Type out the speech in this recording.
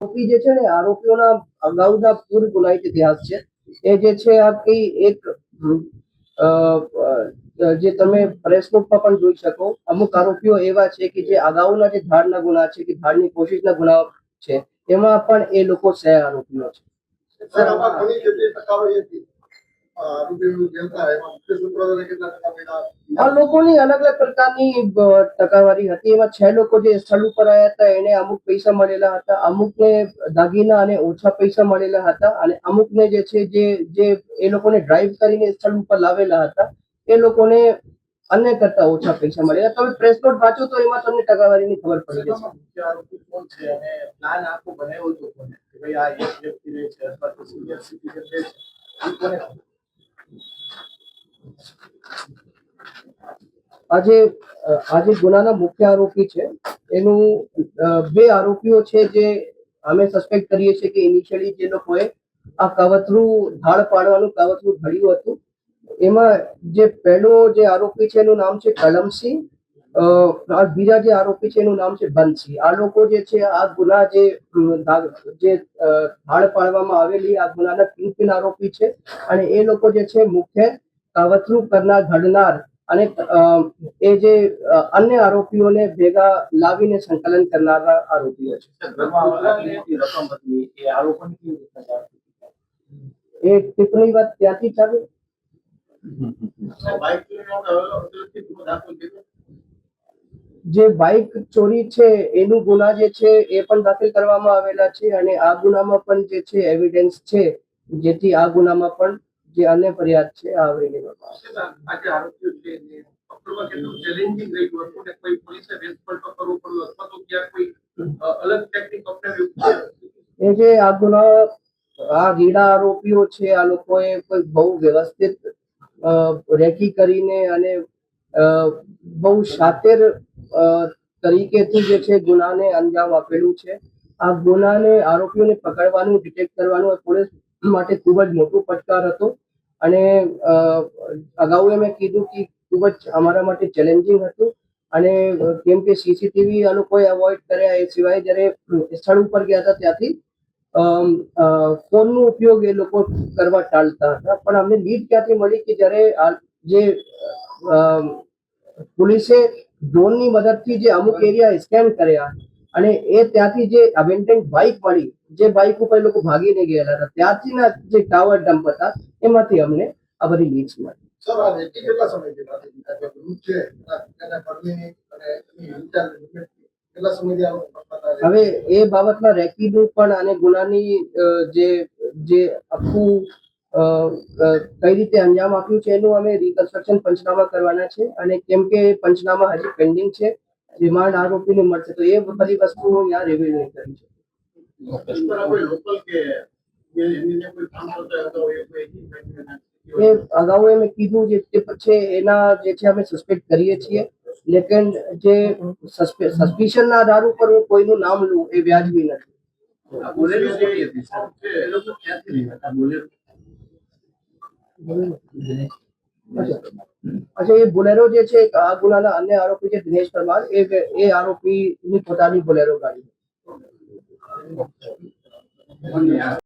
આરોપી જે છે ને આરોપીઓના અગાઉના પૂર્વ ગુનાહિત ઇતિહાસ છે એ જે છે આ કઈ એક જે તમે પ્રેસ નોટમાં પણ જોઈ શકો અમુક આરોપીઓ એવા છે કે જે અગાઉના જે ધાડના ગુના છે કે ધાડની કોશિશના ગુના છે એમાં પણ એ લોકો સહ આરોપીઓ છે. સર આમાં ઘણી જેટલી ટકાવારી હતી આ લોકોની અલગ અલગ પ્રકારની ટકાવારી હતી. એમાં 6 લોકો જે સ્થળ ઉપર આવ્યા હતા એને અમુક પૈસા મળેલા હતા, અમુકને દાગીના અને ઓછા પૈસા મળેલા હતા અને અમુકને જે છે જે એ લોકોને ડ્રાઈવ કરીને સ્થળ ઉપર લાવેલા હતા એ લોકોને અન્ય કરતા ઓછા પૈસા મળેલા. તમે પ્રેસ નોટ વાંચો તો એમાં તમને ટકાવારીની ખબર પડી જશે. મુખ્ય આરોપી કોણ છે અને પ્લાન આખો બનાવ્યો હતો કોને કે ભાઈ આ એક વ્યક્તિ રહે છે અથવા તો સિનિયર સિટીઝન રહે છે એ કોને? આજે ગુનાના મુખ્ય આરોપી છે એનું 2 આરોપીઓ છે જે અમે સસ્પેક્ટ કરીએ છીએ કે ઇનિશિયલી જે લોકોએ આ કાવતરું ધાડ પાડવાનું કાવતરું ઘડ્યું હતું એમાં જે પહેલો જે આરોપી છે એનું નામ છે કલમસિંહ, બીજા જે આરોપી છે એનું નામ છે બંસી. આ લોકો જે છે આ ગુના જે ધાડ પાડવામાં આવેલી આ ગુનાના કિંગપિન આરોપી છે અને એ લોકો જે છે મુખ્ય કાવતરું કરનાર ઘડનાર અને એ જે અન્ય આરોપીઓને ભેગા લાવીને સંકલન કરનારા આરોપીઓ છે. એ ટિપ્પણી વાત ત્યાંથી ચાલુ. જે બાઇક ચોરી છે એનું ગુના જે છે એ પણ દાખલ કરવામાં આવેલા છે અને આ ગુનામાં પણ જે છે એવિડન્સ છે જેથી આ ગુનામાં પણ જે અન્ય ફરિયાદ છે આવરી લેવામાં એ જે આ ગુના આ રીડા આરોપીઓ છે આ લોકોએ કોઈ બહુ વ્યવસ્થિત રેકી કરીને અને બહુ શાતિર તરીકેથી જે છે ગુનાને અંજામ આપેલું છે. આ ગુનાને આરોપીઓને પકડવાનું ડિટેક્ટ કરવાનું પોલીસ માટે ખૂબ જ મોટું પડકાર હતો અને અગાઉ મેં કીધું કે ખૂબ જ અમારા માટે ચેલેન્જિંગ હતું અને કેમ કે સીસીટીવી આ લોકોએ અવોઇડ કર્યા એ સિવાય જ્યારે સ્થળ ઉપર ગયા હતા ત્યાંથી ફોનનો ઉપયોગ એ લોકો કરવા ટાળતા હતા. પણ અમને લીડ ક્યાંથી મળી કે જ્યારે જે પોલીસે ડ્રોનની મદદથી જે અમુક એરિયા સ્કેન કર્યા અને એ ત્યાંથી જે અબેન્ડન્ડ બાઇક મળી જે બાઇક ઉપર લોકો ભાગીને ગયેલા હતા ત્યાંથી ના જે ટાવર ડમ્પ હતા એમાંથી અમને આ બધી લીડ્સ મળી. હવે એ બાબતમાં રેકીનું પણ અને ગુનાની જે આખું કઈ રીતે અંજામ આપ્યું છે એનું અમે રિકન્સ્ટ્રક્શન પંચનામા કરવાના છે અને કેમ કે પંચનામા હજી પેન્ડિંગ છે રિમાન્ડ આરોપીને મળશે તો એ બધી વસ્તુ હું યાર રિવીલ નહીં કરી શકું. એ અગાઉ મેં કીધું જે ટીપ છે એના જે છે અમે સસ્પેક્ટ કરીએ છીએ લેકિન જે સસ્પિશનના આધાર ઉપર હું કોઈનું નામ લઉં એ વ્યાજબી નથી. અચ્છા એ બોલેરો જે છે આ ગુનાના અન્ય આરોપી છે દિનેશ પરમાર એ આરોપીની પોતાની બોલેરો ગાડી